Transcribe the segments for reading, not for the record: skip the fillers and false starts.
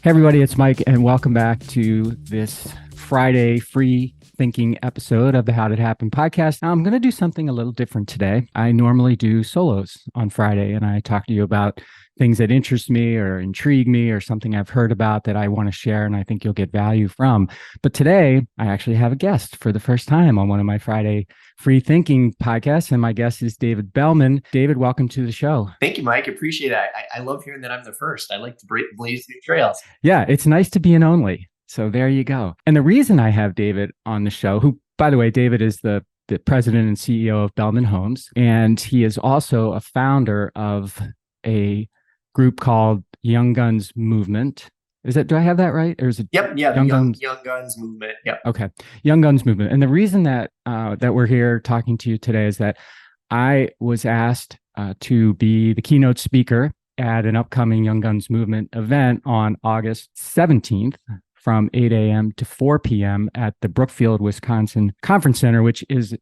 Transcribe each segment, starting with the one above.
Hey everybody, it's Mike, and welcome back to this Friday free thinking episode of the How Did It Happen podcast. Now, I'm going to do something a little different today. I normally do solos on Friday, and I talk to you about things that interest me or intrigue me or something I've heard about that I want to share and I think you'll get value from. But today, I actually have a guest for the first time on one of my Friday free thinking podcasts, and my guest is David Belman. David, welcome to the show. Thank you, Mike. Appreciate it. I love hearing that I'm the first. I like to blaze new trails. Yeah, it's nice to be an only. So there you go. And the reason I have David on the show, who, by the way, David is the president and CEO of Belman Homes, and he is also a founder of a group called Young Guns Movement. Do I have that right? Or is it? Yep. Yeah. The Young Guns Movement. Yep. Okay. Young Guns Movement. And the reason that we're here talking to you today is that I was asked to be the keynote speaker at an upcoming Young Guns Movement event on August 17th from 8 a.m. to 4 p.m. at the Brookfield, Wisconsin Conference Center, which is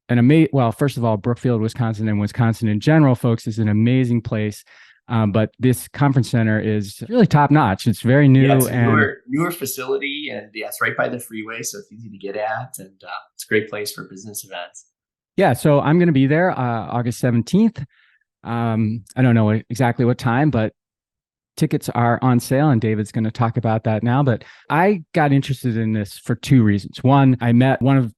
an amazing, well, first of all, Brookfield, Wisconsin, and Wisconsin in general, folks, is an amazing place. But this conference center is really top notch. It's very new. Yeah, it's a newer facility, and yeah, it's right by the freeway, so it's easy to get at, and it's a great place for business events. Yeah, so I'm going to be there August 17th. I don't know exactly what time, but tickets are on sale, and David's going to talk about that now. But I got interested in this for two reasons. One, I met one of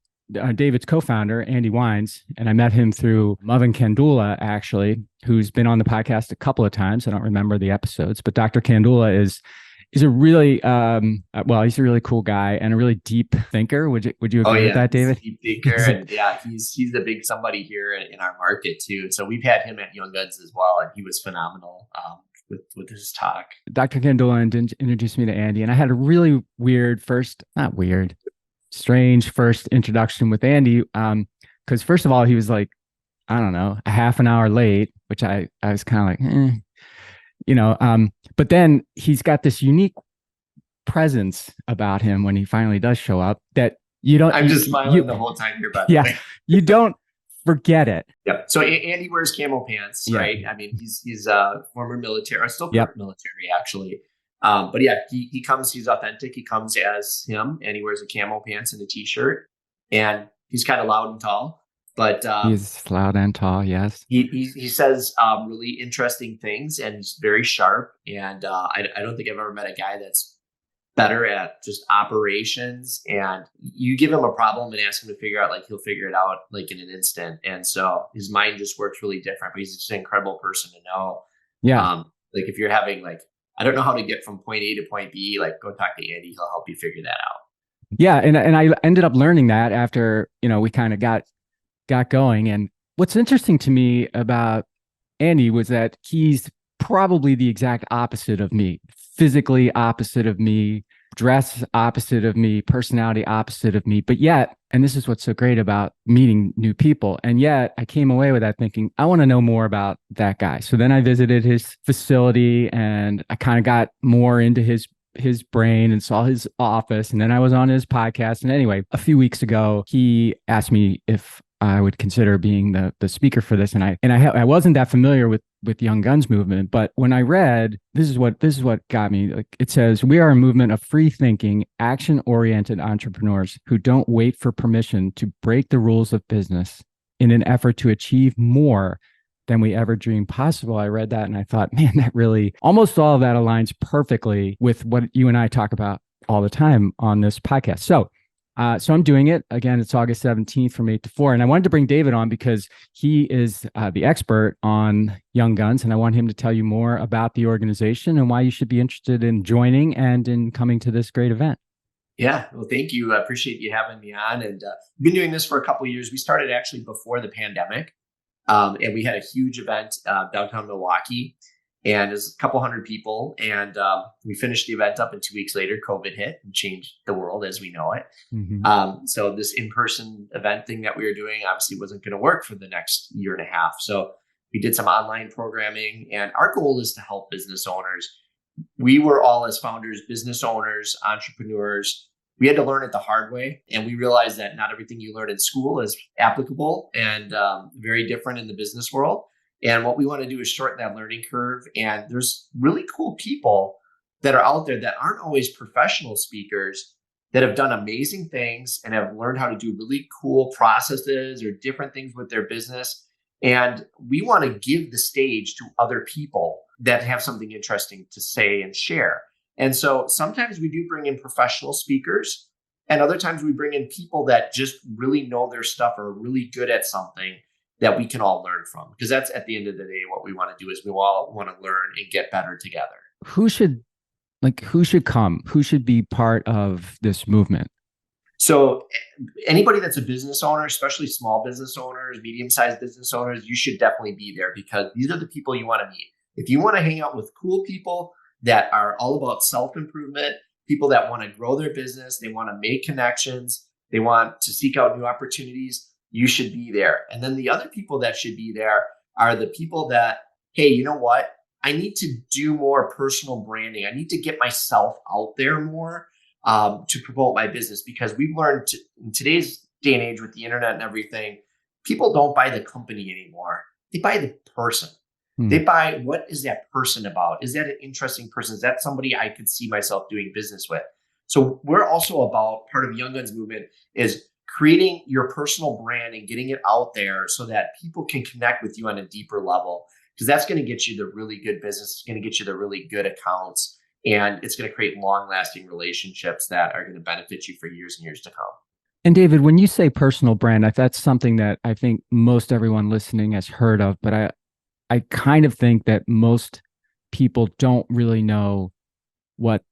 David's co-founder, Andy Wines, and I met him through Mavan Kandula, actually, who's been on the podcast a couple of times. I don't remember the episodes, but Dr. Kandula is a really he's a really cool guy and a really deep thinker. Would you agree with that, David? Deep thinker, and yeah, he's the big somebody here in our market too. So we've had him at Young Guns as well, and he was phenomenal with his talk. Dr. Kandula introduced me to Andy, and I had a really strange first introduction with Andy, because first of all, he was like, I don't know, a half an hour late, which I was kind of like, but then he's got this unique presence about him when he finally does show up that you don't. I'm just smiling the whole time here, by the way. You don't forget it. Yep. So Andy wears camel pants, right? I mean, he's a former military, or still military actually. But yeah, he comes, he's authentic. He comes as him, and he wears a camel pants and a t-shirt, and he's kind of loud and tall, but he's loud and tall. Yes. He says really interesting things, and he's very sharp. And I don't think I've ever met a guy that's better at just operations, and you give him a problem and ask him to figure out, like, he'll figure it out like in an instant. And so his mind just works really different, but he's just an incredible person to know. Yeah. Like if you're having like, I don't know how to get from point A to point B, like go talk to Andy. He'll help you figure that out. Yeah. And I ended up learning that after, we kind of got going. And what's interesting to me about Andy was that he's probably the exact opposite of me, physically opposite of me, dress opposite of me, personality opposite of me. But yet, and this is what's so great about meeting new people, and yet I came away with that thinking, I want to know more about that guy. So then I visited his facility, and I kind of got more into his brain and saw his office. And then I was on his podcast. And anyway, a few weeks ago, he asked me if I would consider being the speaker for this. And I wasn't that familiar with Young Guns Movement, but when I read, this is what got me. Like, it says, we are a movement of free thinking, action-oriented entrepreneurs who don't wait for permission to break the rules of business in an effort to achieve more than we ever dreamed possible. I read that and I thought, man, that really, almost all of that aligns perfectly with what you and I talk about all the time on this podcast. So I'm doing it. Again, it's August 17th from 8 to 4. And I wanted to bring David on because he is the expert on Young Guns. And I want him to tell you more about the organization and why you should be interested in joining and in coming to this great event. Yeah. Well, thank you. I appreciate you having me on. And we've been doing this for a couple of years. We started actually before the pandemic. And we had a huge event downtown Milwaukee. And there's a couple hundred people, and we finished the event up, and 2 weeks later, COVID hit and changed the world as we know it. Mm-hmm. So this in-person event thing that we were doing obviously wasn't going to work for the next year and a half. So we did some online programming, and our goal is to help business owners. We were all, as founders, business owners, entrepreneurs. We had to learn it the hard way, and we realized that not everything you learn in school is applicable, and very different in the business world. And what we want to do is shorten that learning curve. And there's really cool people that are out there that aren't always professional speakers that have done amazing things and have learned how to do really cool processes or different things with their business. And we want to give the stage to other people that have something interesting to say and share. And so sometimes we do bring in professional speakers, and other times we bring in people that just really know their stuff or are really good at something that we can all learn from. Because that's at the end of the day, what we want to do is we all want to learn and get better together. Who should who should come? Who should be part of this movement? So anybody that's a business owner, especially small business owners, medium-sized business owners, you should definitely be there because these are the people you want to meet. If you want to hang out with cool people that are all about self-improvement, people that want to grow their business, they want to make connections, they want to seek out new opportunities, you should be there. And then the other people that should be there are the people that, hey, you know what? I need to do more personal branding. I need to get myself out there more to promote my business because we've learned in today's day and age with the internet and everything, people don't buy the company anymore. They buy the person. They buy what is that person about? Is that an interesting person? Is that somebody I could see myself doing business with? So we're also about part of Young Guns movement is creating your personal brand and getting it out there so that people can connect with you on a deeper level because that's going to get you the really good business. It's going to get you the really good accounts. And it's going to create long-lasting relationships that are going to benefit you for years and years to come. And David, when you say personal brand, that's something that I think most everyone listening has heard of, but I kind of think that most people don't really know what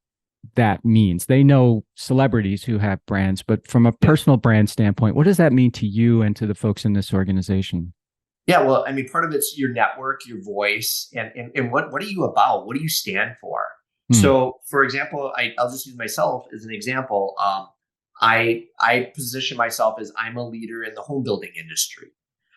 that means. They know celebrities who have brands, but from a personal brand standpoint, what does that mean to you and to the folks in this organization? Yeah, well, I mean, part of it's your network, your voice, and what are you about? What do you stand for? So, for example, I'll just use myself as an example. I position myself as I'm a leader in the home building industry.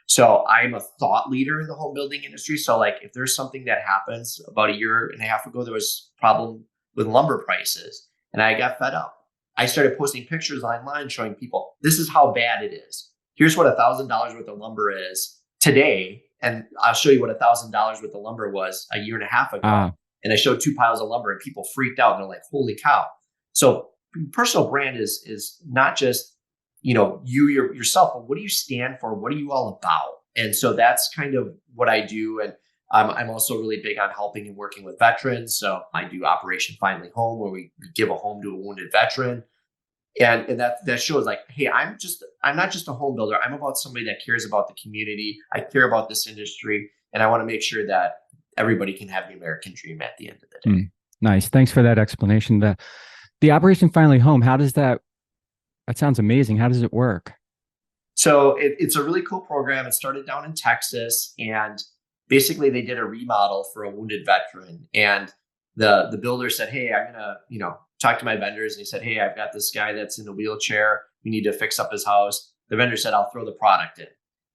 So I'm a thought leader in the home building industry. So like if there's something that happens about a year and a half ago, there was a problem with lumber prices and I got fed up. I started posting pictures online showing people, this is how bad it is. Here's what $1,000 worth of lumber is today. And I'll show you what $1,000 worth of lumber was a year and a half ago. And I showed 2 piles of lumber and people freaked out and they're like, holy cow. So personal brand is not just, yourself, but what do you stand for? What are you all about? And so that's kind of what I do. And I'm also really big on helping and working with veterans. So I do Operation Finally Home, where we give a home to a wounded veteran. And that shows like, hey, I'm not just a home builder. I'm about somebody that cares about the community. I care about this industry. And I want to make sure that everybody can have the American dream at the end of the day. Nice. Thanks for that explanation. The Operation Finally Home, how does that sounds amazing. How does it work? So it's a really cool program. It started down in Texas, and basically they did a remodel for a wounded veteran. And the builder said, hey, I'm gonna, talk to my vendors. And he said, hey, I've got this guy that's in a wheelchair. We need to fix up his house. The vendor said, I'll throw the product in.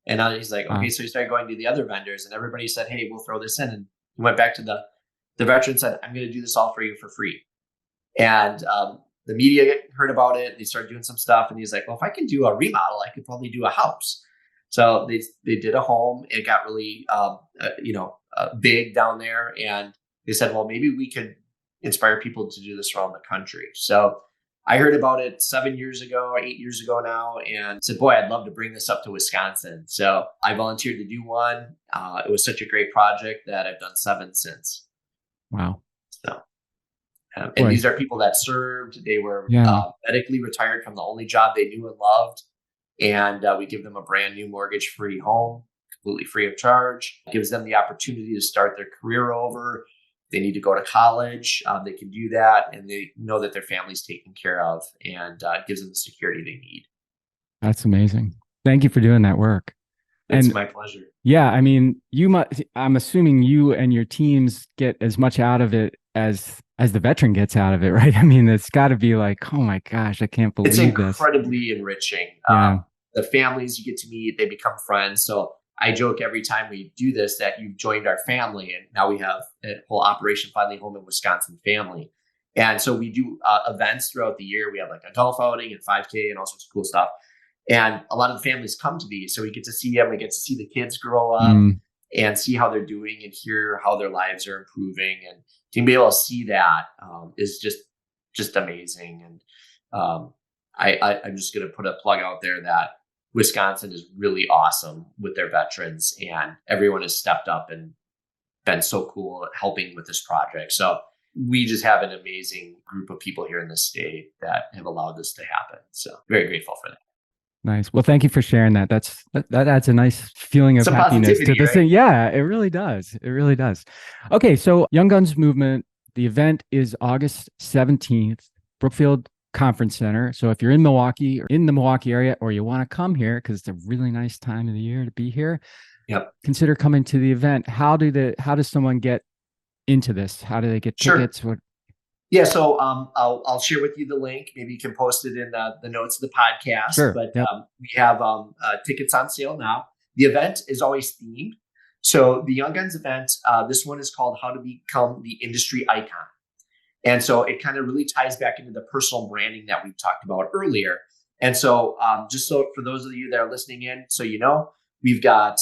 And now he's like, okay. So he started going to the other vendors, and everybody said, hey, we'll throw this in. And he went back to the veteran, said, I'm going to do this all for you for free. And the media heard about it. They started doing some stuff. And he's like, well, if I can do a remodel, I could probably do a house. So they did a home. It got really, big down there. And they said, well, maybe we could inspire people to do this around the country. So I heard about it 7 years ago, 8 years ago now, and said, boy, I'd love to bring this up to Wisconsin. So I volunteered to do one. It was such a great project that I've done 7 since. Wow. So, and these are people that served. They were medically retired from the only job they knew and loved. And we give them a brand new mortgage-free home, completely free of charge. It gives them the opportunity to start their career over. They need to go to college. They can do that, and they know that their family's taken care of, and it gives them the security they need. That's amazing. Thank you for doing that work. It's my pleasure. Yeah, I mean, I'm assuming you and your teams get as much out of it as the veteran gets out of it, right? I mean, it's got to be like, oh my gosh, I can't believe this. It's incredibly enriching. Yeah. The families you get to meet, they become friends. So I joke every time we do this that you've joined our family, and now we have a whole Operation Finally Home in Wisconsin family. And so we do events throughout the year. We have like a golf outing and 5K and all sorts of cool stuff. And a lot of the families come to these, so we get to see them. We get to see the kids grow up. and see how they're doing and hear how their lives are improving. And to be able to see that is just amazing. And I'm just going to put a plug out there that Wisconsin is really awesome with their veterans, and everyone has stepped up and been so cool at helping with this project. So we just have an amazing group of people here in the state that have allowed this to happen. So very grateful for that. Nice. Well, thank you for sharing that. That adds a nice feeling of Some happiness to positivity, this right? thing. Yeah, it really does. It really does. Okay, so Young Guns Movement, the event is August 17th, Brookfield Conference Center. So if you're in Milwaukee or in the Milwaukee area, or you want to come here because it's a really nice time of the year to be here, Yep. consider coming to the event. How does someone get into this? How do they get tickets? Sure. Yeah, so I'll share with you the link. Maybe you can post it in the notes of the podcast. Sure. But Yep. we have tickets on sale now. The event is always themed. So the Young Guns event, this one is called How to Become the Industry Icon. And so it kind of really ties back into the personal branding that we talked about earlier. And so just so for those of you that are listening in, so you know, we've got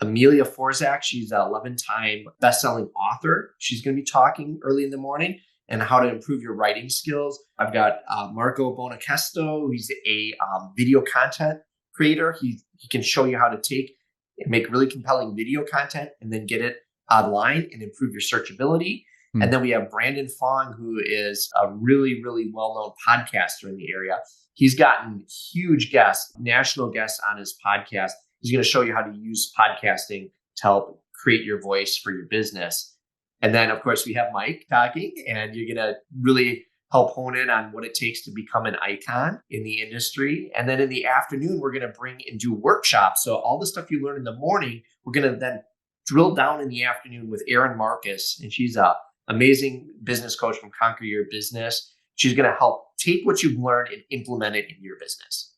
Amelia Forzak. She's an 11-time best-selling author. She's going to be talking early in the morning and how to improve your writing skills. I've got Marco Bonacesto. He's a video content creator. He can show you how to take and make really compelling video content and then get it online and improve your searchability. And then we have Brandon Fong, who is a really, really well-known podcaster in the area. He's gotten huge guests, national guests on his podcast. He's going to show you how to use podcasting to help create your voice for your business. And then, of course, we have Mike talking, and you're going to really help hone in on what it takes to become an icon in the industry. And then in the afternoon, we're going to bring and do workshops. So all the stuff you learn in the morning, we're going to then drill down in the afternoon with Erin Marcus. And she's a amazing business coach from Conquer Your Business. She's going to help take what you've learned and implement it in your business.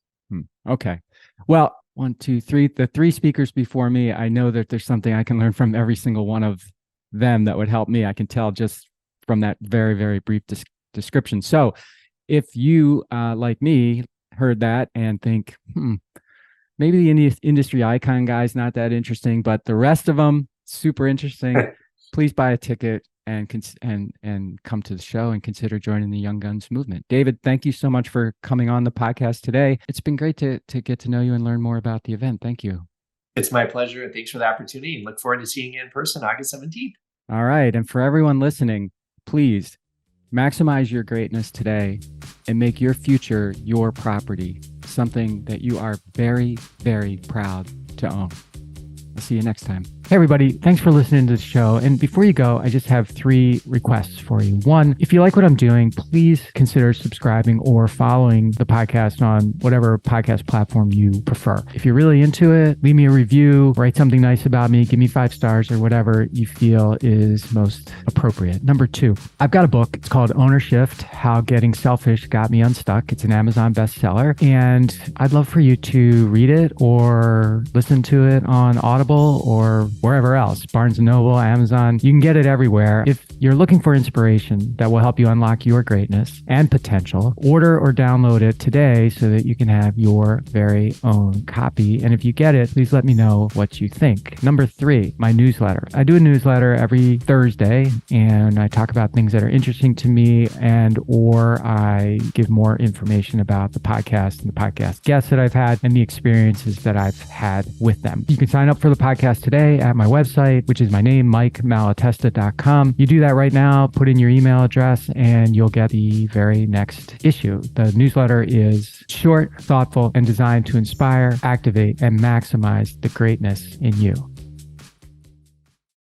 Okay. Well, 1, 2, 3, the 3 speakers before me, I know that there's something I can learn from every single one of them that would help me. I can tell just from that very, very brief description. So if you, like me, heard that and think, maybe the industry icon guy's not that interesting, but the rest of them, super interesting, please buy a ticket and come to the show and consider joining the Young Guns movement. David, thank you so much for coming on the podcast today. It's been great to get to know you and learn more about the event. Thank you. It's my pleasure. And thanks for the opportunity. And look forward to seeing you in person August 17th. All right. And for everyone listening, please maximize your greatness today and make your future your property, something that you are very, very proud to own. I'll see you next time. Hey, everybody. Thanks for listening to the show. And before you go, I just have 3 requests for you. 1, if you like what I'm doing, please consider subscribing or following the podcast on whatever podcast platform you prefer. If you're really into it, leave me a review, write something nice about me, give me 5 stars or whatever you feel is most appropriate. Number 2, I've got a book. It's called Ownership: How Getting Selfish Got Me Unstuck. It's an Amazon bestseller. And I'd love for you to read it or listen to it on Audible or wherever else, Barnes & Noble, Amazon. You can get it everywhere. If you're looking for inspiration that will help you unlock your greatness and potential, order or download it today so that you can have your very own copy. And if you get it, please let me know what you think. Number 3, my newsletter. I do a newsletter every Thursday, and I talk about things that are interesting to me or I give more information about the podcast and the podcast guests that I've had and the experiences that I've had with them. You can sign up for the podcast today at my website, which is my name, MikeMalatesta.com. You do that right now, put in your email address, and you'll get the very next issue. The newsletter is short, thoughtful, and designed to inspire, activate, and maximize the greatness in you.